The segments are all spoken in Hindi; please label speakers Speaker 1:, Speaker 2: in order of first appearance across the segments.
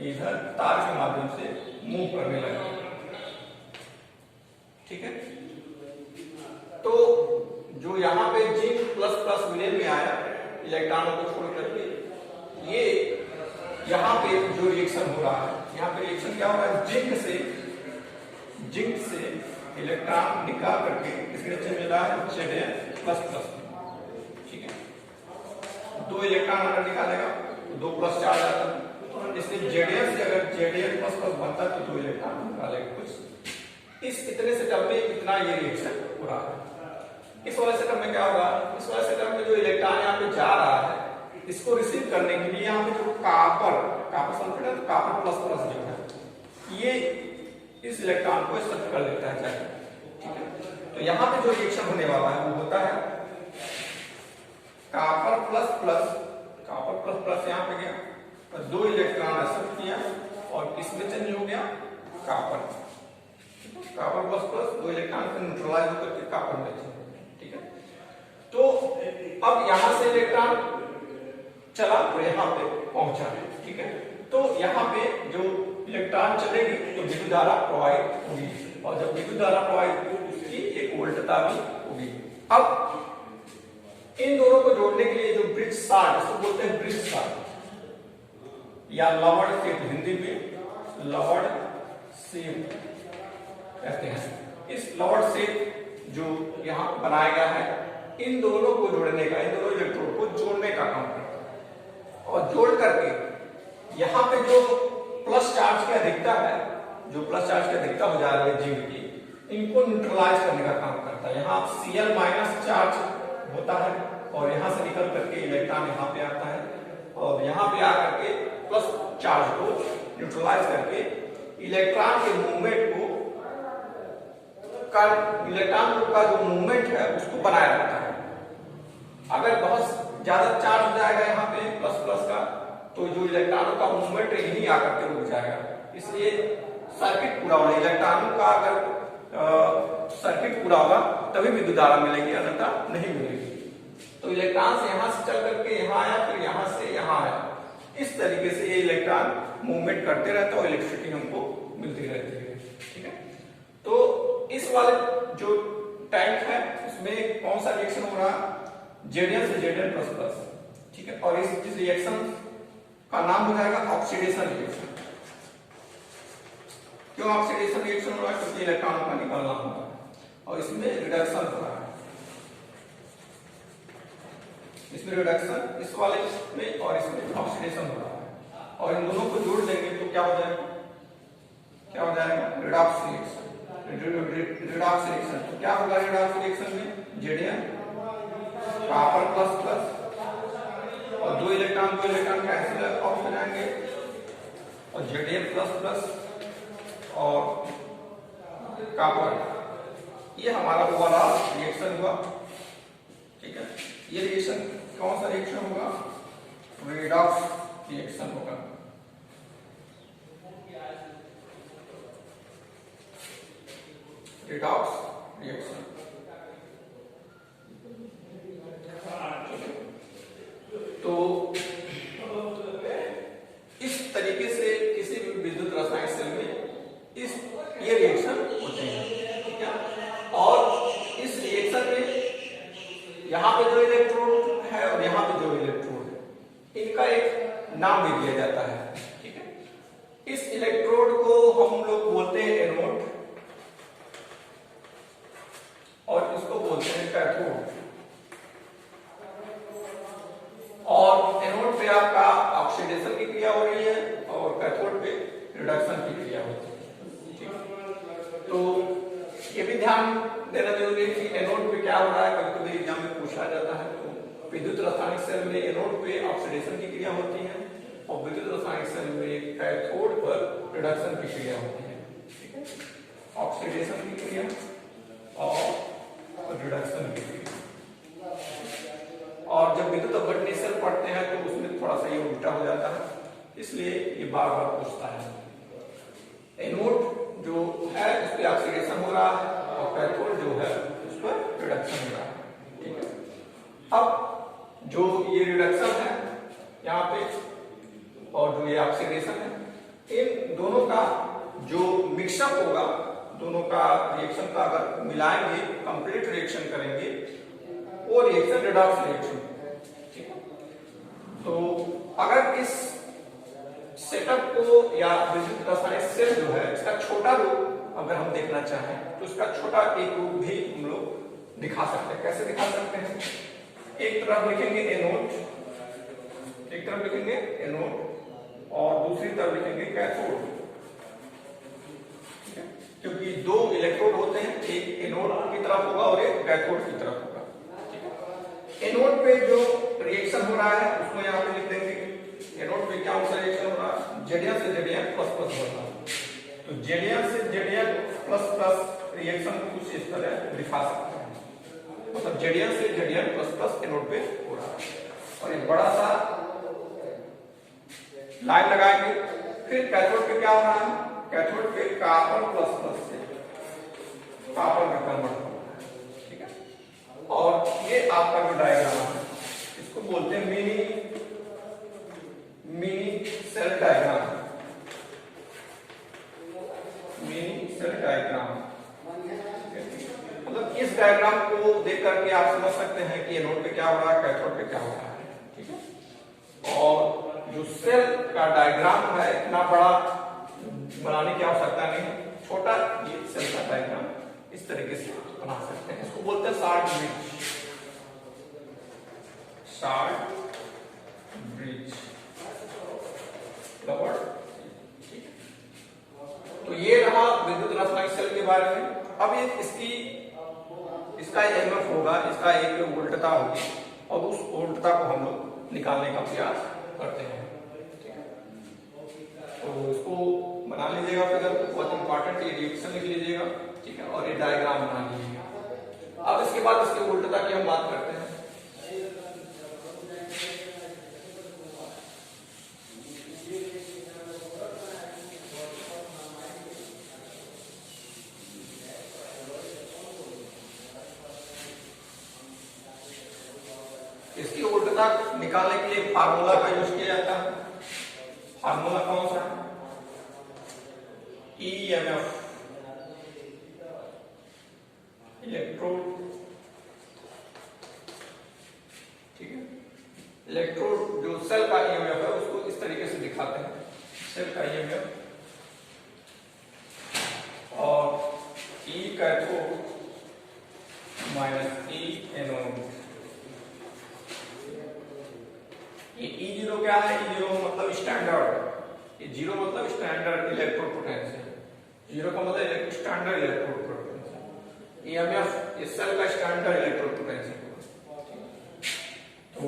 Speaker 1: इधर तार के माध्यम से मूव करने लगे। ठीक है, तो जो यहाँ पे जिंक प्लस प्लस विलेन में आया इलेक्ट्रॉनों को छोड़ करके, ये यहाँ पे जो रिएक्शन हो रहा है, यहाँ पे रिएक्शन क्या हो रहा है, जिंक से इलेक्ट्रॉन निकाल करके इसके नीचे मिला है Zn प्लस प्लस। ठीक है, 2 इलेक्ट्रॉन अगर निकालेगा तो 2 प्लस चार्ज आता है, इसलिए Zn से अगर Zn प्लस प्लस बनता है तो 2 इलेक्ट्रॉन निकालेगा कुछ। इस इतने सेटअप में इतना ये रिएक्शन हो रहा है। इस वाले सेटअप में क्या होगा, इस वाले सेटअप में जो इलेक्ट्रॉन यहाँ पे जा रहा है, इसको रिसीव करने के लिए यहाँ पे जो कापर सल्फेट है, तो कापर प्लस प्लस जो है ये इस इलेक्ट्रॉन को एक्सेप्ट कर लेता है जाकर। ठीक है, तो यहाँ पे जो रिएक्शन होने वाला है वो होता है कापर प्लस प्लस यहाँ पे गया तो 2 इलेक्ट्रॉन एक्सेप्ट किया और किसमें चेंज हो गया, कापर प्लस प्लस 2 इलेक्ट्रॉन को न्यूट्रलाइज होकर के कापर में चेंज। ठीक है, तो अब यहाँ से इलेक्ट्रॉन चला और यहाँ पे पहुंचा। ठीक है, तो यहाँ पे जो इलेक्ट्रॉन चलेगी तो विद्युत धारा प्रवाहित होगी, और जब विद्युत धारा प्रवाहित होगी उसकी एक वोल्टता भी होगी। अब इन दोनों को जोड़ने के लिए जो ब्रिज शार्ट, इसको बोलते हैं ब्रिज शार्ट या लवर्ड शेप, हिंदी में लवर्ड शेप कहते हैं। इस लवर्ड शेप जो यहाँ बनाया गया है, इन दोनों को जोड़ने का, इन दोनों इलेक्ट्रोड को जोड़ने का काम करता है, और जोड़ करके यहाँ पे जो प्लस चार्ज की अधिकता है, जो प्लस चार्ज की अधिकता हो जा रही है जिंक की, इनको न्यूट्रलाइज करने का काम करता है। यहाँ Cl माइनस चार्ज होता है और यहाँ से निकल करके इलेक्ट्रॉन यहाँ पे आता है, और यहाँ पे आकर के प्लस चार्ज को न्यूट्रलाइज करके इलेक्ट्रॉन के मूवमेंट को इलेक्ट्रॉन का जो मूवमेंट है उसको बनाए रखता है। अगर बहुत ज्यादा चार्ज हो जाएगा यहाँ पे प्लस प्लस का, तो जो इलेक्ट्रॉनों का मूवमेंट यही आकर के रुक जाएगा, इसलिए सर्किट पूरा होगा। इलेक्ट्रॉनों का अगर सर्किट पूरा होगा तभी विद्युत धारा मिलेगी, अन्यथा नहीं मिलेगी। तो इलेक्ट्रॉन से यहाँ से चल करके यहाँ आया, फिर यहाँ से यहाँ आया, इस तरीके से ये इलेक्ट्रॉन मूवमेंट करते रहते और इलेक्ट्रिसिटी हमको मिलती रहती है। ठीक है, तो इस वाले जो टैंक है उसमें कौन सा रिएक्शन हो रहा है, Zn से Zn प्लस प्लस। ठीक है, और इस रिएक्शन का नाम हो जाएगा ऑक्सीडेशन रिएक्शन। क्यों ऑक्सीडेशन रिएक्शन हो रहा है, क्योंकि इलेक्ट्रॉन का निकलना हो रहा है और इसमें रिडक्शन हो रहा है। इसमें रिडक्शन इस वाले में और इसमें ऑक्सीडेशन हो रहा है, और इन दोनों को जोड़ देंगे तो क्या हो जाएगा, रिडॉक्स रिएक्शन। रिडॉक्स रिएक्शन तो क्या होगा, रिडॉक्स रिएक्शन में Zn कॉपर प्लस प्लस और 2 इलेक्ट्रॉन कैंसिल आउट हो जाएंगे, और Zn प्लस प्लस और कॉपर, ये हमारा वाला रिएक्शन हुआ। ठीक है, ये रिएक्शन कौन सा रिएक्शन होगा, रिडॉक्स रिएक्शन होगा। Redox reaction. तो इस तरीके से किसी भी विद्युत रासायनिक सेल में ये रिएक्शन होते हैं। ठीक है, और इस रिएक्शन में यहाँ पे जो इलेक्ट्रोड है और यहाँ पे जो इलेक्ट्रोड है, इनका एक नाम भी दिया जाता है। ठीक है, इस इलेक्ट्रोड को हम लोग बोलते हैं एनोड और इसको बोलते हैं कैथोड। और एनोड पे आपका ऑक्सीडेशन की क्रिया हो रही है और कैथोड पे रिडक्शन की क्रिया होती है। ठीक, तो ये भी ध्यान देना जरूरी है कि एनोड पे क्या हो रहा है, कभी कभी एग्जाम में पूछा जाता है। तो विद्युत रासायनिक सेल में एनोड पे ऑक्सीडेशन की क्रिया होती है और विद्युत रासायनिक सेल में कैथोड पर रिडक्शन की क्रिया होती है। ठीक है, ऑक्सीडेशन की क्रिया और रिडक्शन की क्रिया। और जब विद्युत अपघटनीय सेल पढ़ते हैं तो उसमें थोड़ा सा ये उल्टा हो जाता है, इसलिए ये बार बार पूछता है। एनोड जो है उस पर ऑक्सीडेशन हो रहा है और कैथोड जो है उस पर रिडक्शन हो रहा है। ठीक है, अब जो ये रिडक्शन है यहाँ पे और जो ये ऑक्सीडेशन है, जो मिक्सअप होगा दोनों का रिएक्शन का अगर मिलाएंगे, कंप्लीट रिएक्शन करेंगे, वो रिएक्शन रेडॉक्स रिएक्शन। ठीक है, तो अगर इस सेटअप को या विद्युत रासायनिक सेल जो है इसका छोटा रूप अगर हम देखना चाहें तो इसका छोटा एक रूप भी हम लोग दिखा सकते हैं। कैसे दिखा सकते हैं? एक तरफ लिखेंगे एनोड, एक तरफ लिखेंगे एनोड और दूसरी तरफ लिखेंगे कैथोड, क्योंकि दो इलेक्ट्रोड होते हैं, एक एनोड की तरफ होगा और एक कैथोड की तरफ होगा। एनोड पे जो रिएक्शन हो रहा है उसको यहाँ पे लिख देंगे। एनोड पे क्या सा रिएक्शन हो रहा है? Zn से Zn प्लस प्लस हो रहा है। तो Zn से Zn प्लस प्लस रिएक्शन कुछ इस तरह दिखा सकते हैं, मतलब Zn से Zn प्लस प्लस एनोड पे हो रहा है। और एक बड़ा सा लाइन लगाएंगे। फिर कैथोड पे क्या हो रहा है? कैथोड पे कार्बन प्लस प्लस से कार्बन में कन्वर्ट हो रहा है। ठीक है, और ये आपका जो डायग्राम है इसको बोलते हैं mini cell diagram, mini cell diagram. मतलब इस डायग्राम को देख करके आप समझ सकते हैं कि एनोड पे क्या हो रहा है, कैथोड पे क्या हो रहा है। ठीक है, और जो सेल का डायग्राम है इतना बड़ा बनाने की आवश्यकता नहीं, छोटा ये सेल का डायग्राम इस तरीके से बना सकते हैं। इसको बोलते हैं short bridge, short bridge covered. तो ये रहा विद्युत रासायनिक सेल के बारे में। अब ये इसका एमएफ होगा, इसका एक वोल्टता होगी और उस वोल्टता को हम लोग निकालने का प्रयास करते हैं। तो इसको बना लीजिएगा, फिगर बहुत इंपॉर्टेंट ये रिएक्शन लिख लीजिएगा। ठीक है, और ये डायग्राम बना लीजिएगा। अब इसके बाद इसकी वोल्टता की हम बात करते हैं। इसकी वोल्टता निकालने के लिए फार्मूला का यूज किया जाता है। फार्मूला कौन सा है? EMF, electrode. ठीक है, इलेक्ट्रोड जो सेल का ईएमएफ है उसको इस तरीके से दिखाते हैं, सेल का ईएमएफ, और ई कैथोड माइनस ई एनोड। ये E0 क्या है? E0 मतलब स्टैंडर्ड, ये 0 मतलब स्टैंडर्ड इलेक्ट्रोड पोटेंशियल, 0 का मतलब स्टैंडर्ड इलेक्ट्रोड पोटेंशियल। ईएमएफ ये सेल का स्टैंडर्ड इलेक्ट्रोड पोटेंशियल। तो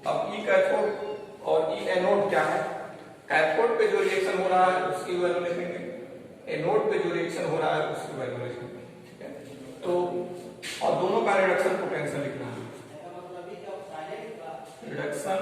Speaker 1: अब ई कैथोड और ई एनोड क्या है? कैथोड पे जो रिएक्शन हो रहा है उसकी वैल्यू लिखेंगे, एनोड पे जो रिएक्शन हो रहा है उसकी वैल्यू लिखेंगे। ठीक है, तो और दोनों का रिडक्शन पोटेंशियल लिखना है, रिडक्शन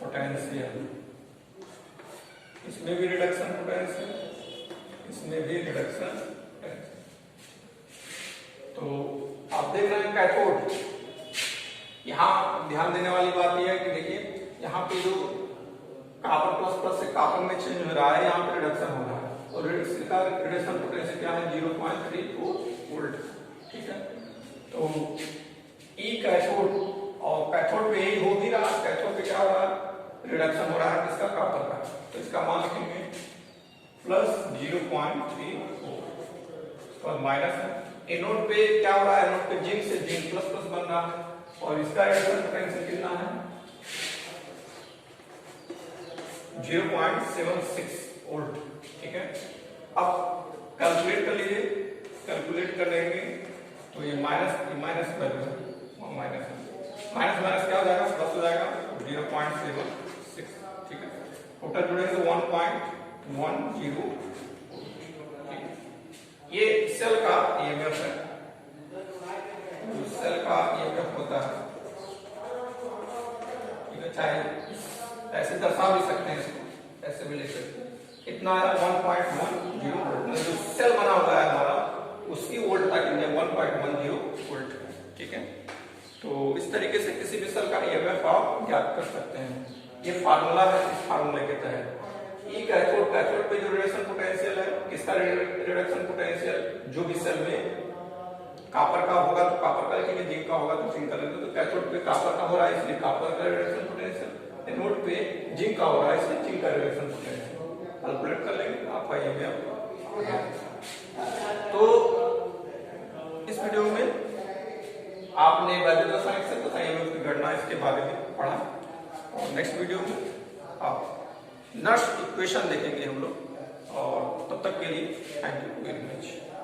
Speaker 1: पोटेंशियल। इसमें भी रिडक्शन पोटेंशियल, इसमें भी रिडक्शन पोटेंशियल। तो आप देख रहे हैं कैथोड, यहां ध्यान देने वाली बात यह है कि देखिए यहाँ पे जो कार्बन प्लस प्लस से कार्बन में चेंज हो रहा है, यहाँ पे रिडक्शन हो रहा है और इसका रिडक्शन पोटेंशियल क्या है? 0.34 वोल्ट। ठीक है, तो ई कैथोड और कैथोड पे यही हो भी रहा, कैथोड पे क्या हो रहा है? रिडक्शन हो रहा है इसका कॉपर का, तो इसका मान लिखेंगे प्लस 0.34 और माइनस है। एनोड पे क्या हो रहा है? एनोड पे जिंक से जिंक प्लस प्लस बन रहा है और इसका रिडक्शन पोटेंशियल कितना है? 0.76 वोल्ट। ठीक है, अब कैलकुलेट कर लीजिए, कैलकुलेट कर लेंगे तो ये माइनस वैल्यू है, माइनस माइनस क्या हो जाएगा? प्लस हो जाएगा 0.76। ठीक है, टोटल जुड़ेंगे तो 1.10। ठीक है, ये सेल का ईएमएफ है, सेल का ईएमएफ होता है। ठीक है, चाहे ऐसे दर्शा भी सकते हैं, इसको ऐसे भी लिख सकते हैं। कितना है? 1.10 वोल्ट। जो सेल बना हुआ है हमारा उसकी वोल्टता कितनी है? 1.10 वोल्ट। ठीक है, तो इस तरीके से किसी भी सेल का ईएमएफ आप ज्ञात कर सकते हैं। ये फार्मूला है, इस फार्मूले के तहत ई कैथोड पे जो इसका रिडक्शन पोटेंशियल जो भी सेल में कॉपर का होगा तो कॉपर का लिखेंगे, जिंक का होगा तो जिंक का लिखेंगे। तो कैथोड पे कॉपर का हो रहा है इसलिए कॉपर का रिडक्शन पोटेंशियल, एनोड पे जिंक का हो रहा है इसलिए जिंक का रिडक्शन पोटेंशियल। कैलकुलेट कर लेंगे आपका ये में। तो इस वीडियो में आपने वैल्यू रसायनिक से तथा की गणना इसके बारे में पढ़ा, और नेक्स्ट वीडियो में आप नर्स इक्वेशन देखेंगे हम लोग। और तब तक के लिए थैंक यू वेरी मच।